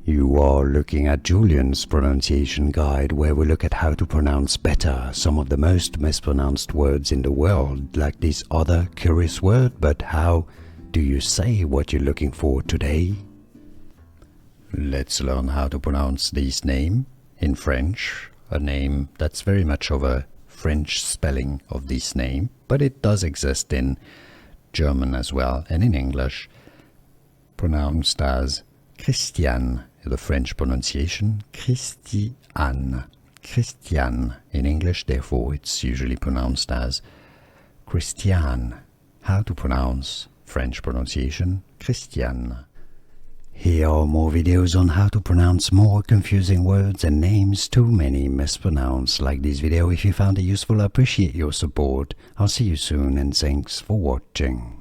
You are looking at Julian's pronunciation guide, where we look at how to pronounce better some of the most mispronounced words in the world, like this other curious word. But how do you say what you're looking for today? Let's learn how to pronounce this name in French, a name that's very much of a French spelling of this name, but it does exist in German as well and in English, pronounced as Christiane. The French pronunciation, Christiane. Christiane in English, therefore it's usually pronounced as Christiane. How to pronounce French pronunciation, Christiane. Here are more videos on how to pronounce more confusing words and names too many mispronounced. Like this video if you found it useful. I appreciate your support. I'll see you soon and thanks for watching.